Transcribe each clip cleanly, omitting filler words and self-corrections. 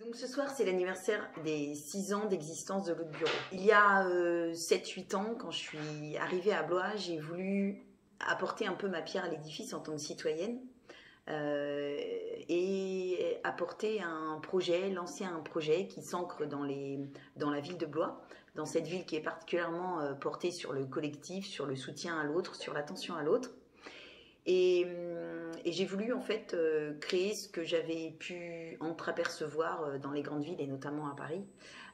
Donc ce soir, c'est l'anniversaire des 6 ans d'existence de l'autre bureau. Il y a 7-8 ans, quand je suis arrivée à Blois, j'ai voulu apporter un peu ma pierre à l'édifice en tant que citoyenne et apporter un projet, lancer un projet qui s'ancre dans la ville de Blois, dans cette ville qui est particulièrement portée sur le collectif, sur le soutien à l'autre, sur l'attention à l'autre. Et j'ai voulu en fait créer ce que j'avais pu entreapercevoir dans les grandes villes et notamment à Paris,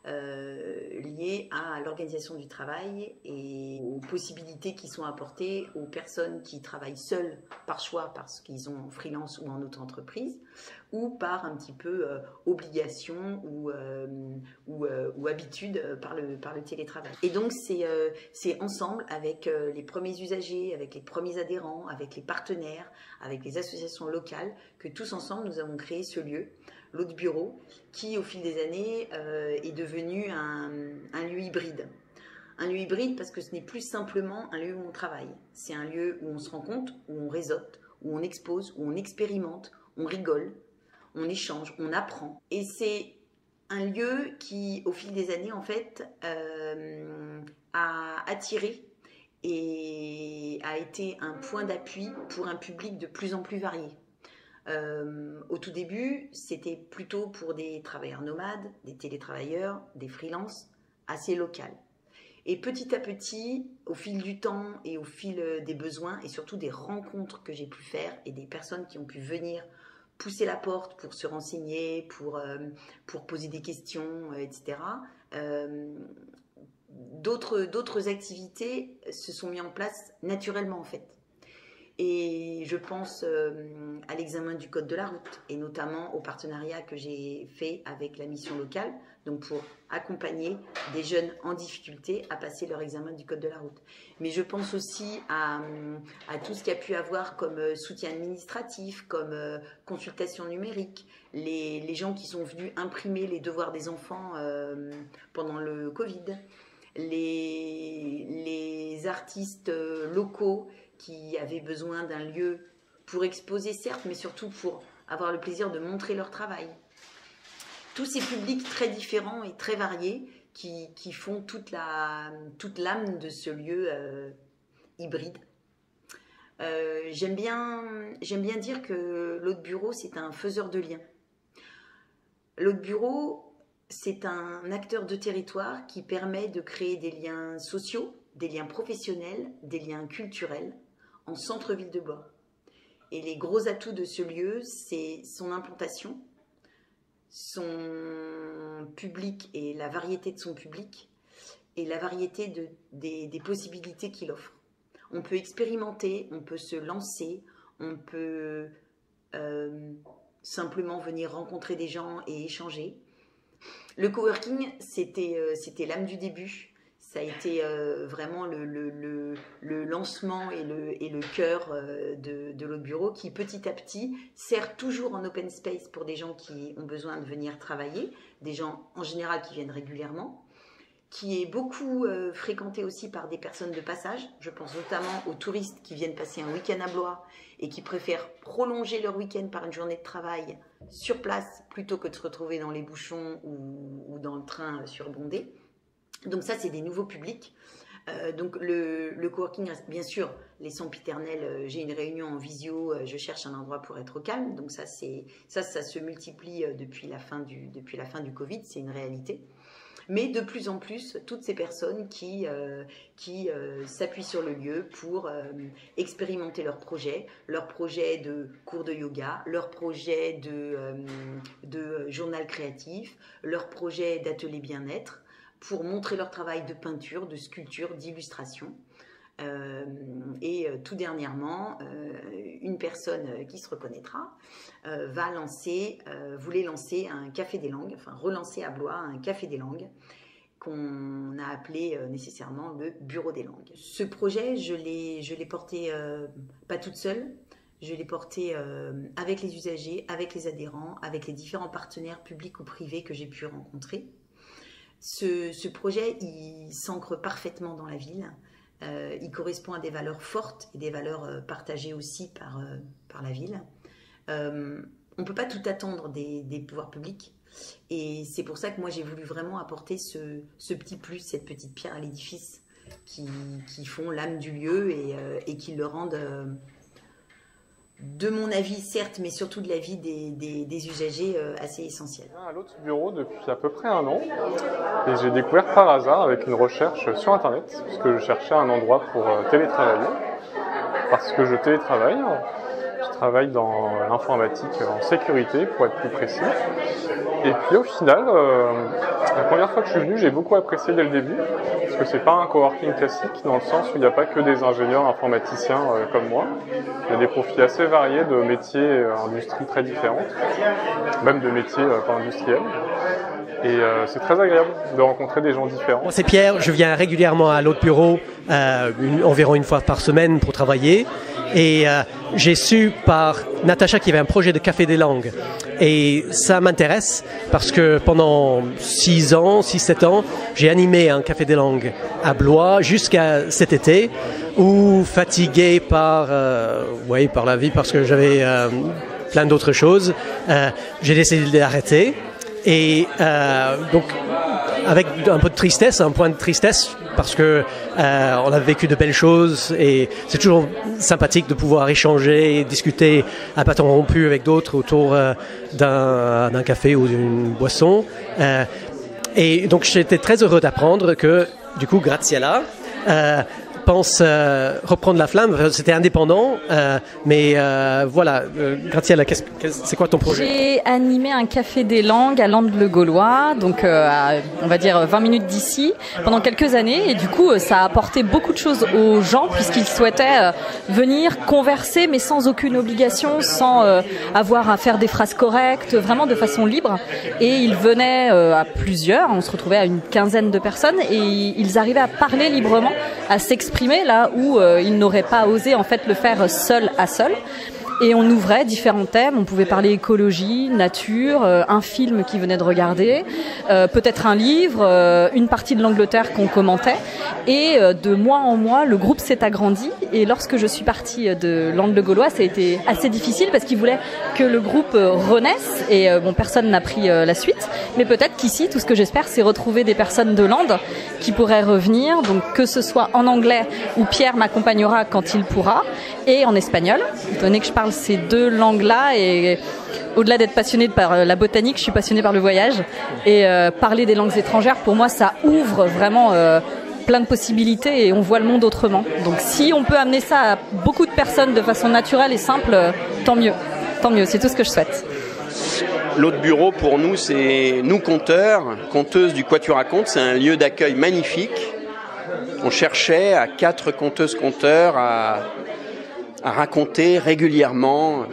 lié à l'organisation du travail et aux possibilités qui sont apportées aux personnes qui travaillent seules par choix parce qu'ils ont en freelance ou en auto-entreprise, ou par un petit peu obligation ou habitude par le télétravail. Et donc c'est ensemble avec les premiers usagers, avec les premiers adhérents, avec les partenaires, avec les associations locales, que tous ensemble nous avons créé ce lieu, l'autre bureau, qui au fil des années est devenu un lieu hybride. Un lieu hybride parce que ce n'est plus simplement un lieu où on travaille, c'est un lieu où on se rencontre, où on réseaute, où on expose, où on expérimente, on rigole, on échange, on apprend. Et c'est un lieu qui, au fil des années, en fait, a attiré et a été un point d'appui pour un public de plus en plus varié. Au tout début, c'était plutôt pour des travailleurs nomades, des télétravailleurs, des freelances, assez locales. Et petit à petit, au fil du temps et au fil des besoins et surtout des rencontres que j'ai pu faire et des personnes qui ont pu venir pousser la porte pour se renseigner, pour poser des questions, etc., d'autres activités se sont mises en place naturellement en fait. Et je pense à l'examen du code de la route et notamment au partenariat que j'ai fait avec la mission locale, donc pour accompagner des jeunes en difficulté à passer leur examen du code de la route. Mais je pense aussi à tout ce qu'il y a pu avoir comme soutien administratif, comme consultation numérique, les gens qui sont venus imprimer les devoirs des enfants pendant le Covid, les artistes locaux qui avaient besoin d'un lieu pour exposer certes, mais surtout pour avoir le plaisir de montrer leur travail. Tous ces publics très différents et très variés qui font toute l'âme de ce lieu hybride. J'aime bien dire que l'autre bureau, c'est un faiseur de liens. L'autre bureau, c'est un acteur de territoire qui permet de créer des liens sociaux, des liens professionnels, des liens culturels en centre-ville de Blois. Et les gros atouts de ce lieu, c'est son implantation, son public et la variété de son public et la variété des possibilités qu'il offre. On peut expérimenter, on peut se lancer, on peut simplement venir rencontrer des gens et échanger. Le coworking, c'était l'âme du début. Ça a été vraiment le lancement et le cœur de l'autre bureau qui, petit à petit, sert toujours en open space pour des gens qui ont besoin de venir travailler, des gens en général qui viennent régulièrement, qui est beaucoup fréquenté aussi par des personnes de passage. Je pense notamment aux touristes qui viennent passer un week-end à Blois et qui préfèrent prolonger leur week-end par une journée de travail sur place plutôt que de se retrouver dans les bouchons ou dans le train surbondé. Donc ça, c'est des nouveaux publics. Donc le coworking, bien sûr, les sempiternels, j'ai une réunion en visio, je cherche un endroit pour être au calme. Donc ça se multiplie depuis la fin du Covid, c'est une réalité. Mais de plus en plus, toutes ces personnes qui s'appuient sur le lieu pour expérimenter leurs projets de cours de yoga, leurs projets de journal créatif, leurs projets d'atelier bien-être, pour montrer leur travail de peinture, de sculpture, d'illustration. Et tout dernièrement, une personne qui se reconnaîtra voulait lancer un café des langues, enfin relancer à Blois un café des langues qu'on a appelé nécessairement le bureau des langues. Ce projet, je l'ai porté pas toute seule, je l'ai porté avec les usagers, avec les adhérents, avec les différents partenaires publics ou privés que j'ai pu rencontrer. Ce projet, il s'ancre parfaitement dans la ville. Il correspond à des valeurs fortes et des valeurs partagées aussi par la ville. On ne peut pas tout attendre des pouvoirs publics. Et c'est pour ça que moi j'ai voulu vraiment apporter ce petit plus, cette petite pierre à l'édifice qui font l'âme du lieu et qui le rendent, de mon avis certes, mais surtout de l'avis des usagers, assez essentiel. À l'autre bureau depuis à peu près 1 an et j'ai découvert par hasard avec une recherche sur internet, puisque je cherchais un endroit pour télétravailler, parce que je télétravaille. Je travaille dans l'informatique en sécurité, pour être plus précis. Et puis au final, la première fois que je suis venu, j'ai beaucoup apprécié dès le début, parce que c'est pas un coworking classique, dans le sens où il n'y a pas que des ingénieurs informaticiens comme moi. Il y a des profils assez variés de métiers, industries très différentes, même de métiers pas industriels. Et c'est très agréable de rencontrer des gens différents. Moi, c'est Pierre, je viens régulièrement à l'autre bureau, environ 1 fois par semaine pour travailler. Et j'ai su par Natacha qu'il y avait un projet de Café des Langues. Et ça m'intéresse parce que pendant 6-7 ans, j'ai animé un Café des Langues à Blois jusqu'à cet été, où fatigué par la vie, parce que j'avais plein d'autres choses, j'ai décidé d'arrêter. Et donc, avec un peu de tristesse, un point de tristesse, parce que on a vécu de belles choses et c'est toujours sympathique de pouvoir échanger et discuter à bâton rompu avec d'autres autour d'un café ou d'une boisson. Et donc, j'étais très heureux d'apprendre que, du coup, Graziella pense reprendre la flamme. C'était indépendant, mais voilà. Graziella, c'est quoi ton projet? J'ai animé un café des langues à Landes-le-Gaulois, donc à, on va dire 20 minutes d'ici, pendant quelques années, et du coup ça a apporté beaucoup de choses aux gens puisqu'ils souhaitaient venir converser, mais sans aucune obligation, sans avoir à faire des phrases correctes, vraiment de façon libre. Et ils venaient à plusieurs, on se retrouvait à une quinzaine de personnes, et ils arrivaient à parler librement, à s'exprimer là où ils n'auraient pas osé en fait le faire seul à seul. Et on ouvrait différents thèmes, on pouvait parler écologie, nature, un film qu'ils venaient de regarder, peut-être un livre, une partie de l'Angleterre qu'on commentait. Et de mois en mois, le groupe s'est agrandi. Et lorsque je suis partie de Landes-le-Gaulois, ça a été assez difficile parce qu'ils voulaient que le groupe renaisse. Et bon, personne n'a pris la suite. Mais peut-être qu'ici, tout ce que j'espère, c'est retrouver des personnes de Landes qui pourraient revenir. Donc que ce soit en anglais, où Pierre m'accompagnera quand il pourra, et en espagnol, étant donné que je parle ces 2 langues-là, et au-delà d'être passionnée par la botanique, je suis passionnée par le voyage, et parler des langues étrangères, pour moi, ça ouvre vraiment plein de possibilités et on voit le monde autrement. Donc si on peut amener ça à beaucoup de personnes de façon naturelle et simple, tant mieux, c'est tout ce que je souhaite. L'autre bureau pour nous, c'est nous conteurs, conteuses du Quoi tu racontes, c'est un lieu d'accueil magnifique. On cherchait à 4 conteuses-conteurs à raconter régulièrement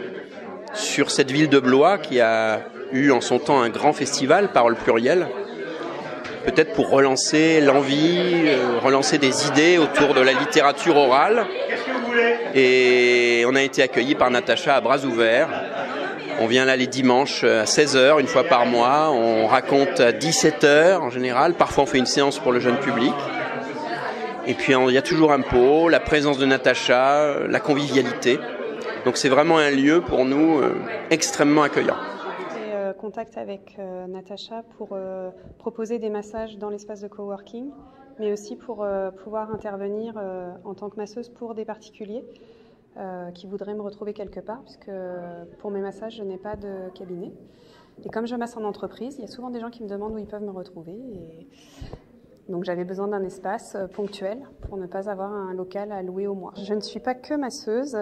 sur cette ville de Blois qui a eu en son temps un grand festival, Parole Plurielle, peut-être pour relancer l'envie, relancer des idées autour de la littérature orale. Et on a été accueillis par Natacha à bras ouverts. On vient là les dimanches à 16h, une fois par mois. On raconte à 17h en général. Parfois on fait une séance pour le jeune public. Et puis il y a toujours un pot, la présence de Natacha, la convivialité. Donc c'est vraiment un lieu pour nous extrêmement accueillant. J'ai contact avec Natacha pour proposer des massages dans l'espace de coworking, mais aussi pour pouvoir intervenir en tant que masseuse pour des particuliers qui voudraient me retrouver quelque part, puisque pour mes massages, je n'ai pas de cabinet. Et comme je masse en entreprise, il y a souvent des gens qui me demandent où ils peuvent me retrouver. Et donc j'avais besoin d'un espace ponctuel pour ne pas avoir un local à louer au mois. Je ne suis pas que masseuse,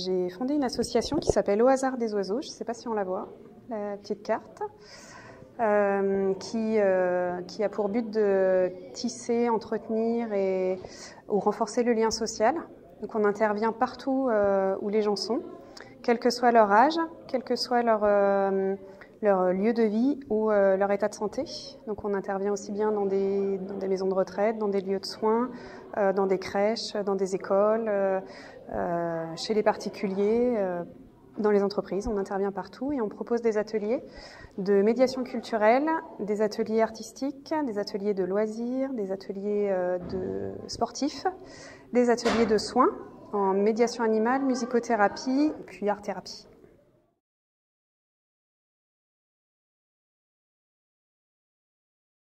j'ai fondé une association qui s'appelle Au hasard des oiseaux, je ne sais pas si on la voit, la petite carte, qui a pour but de tisser, entretenir ou renforcer le lien social. Donc on intervient partout où les gens sont, quel que soit leur âge, quel que soit leur lieu de vie ou leur état de santé. Donc on intervient aussi bien dans des maisons de retraite, dans des lieux de soins, dans des crèches, dans des écoles, chez les particuliers, dans les entreprises. On intervient partout et on propose des ateliers de médiation culturelle, des ateliers artistiques, des ateliers de loisirs, des ateliers sportifs, des ateliers de soins en médiation animale, musicothérapie et puis art-thérapie.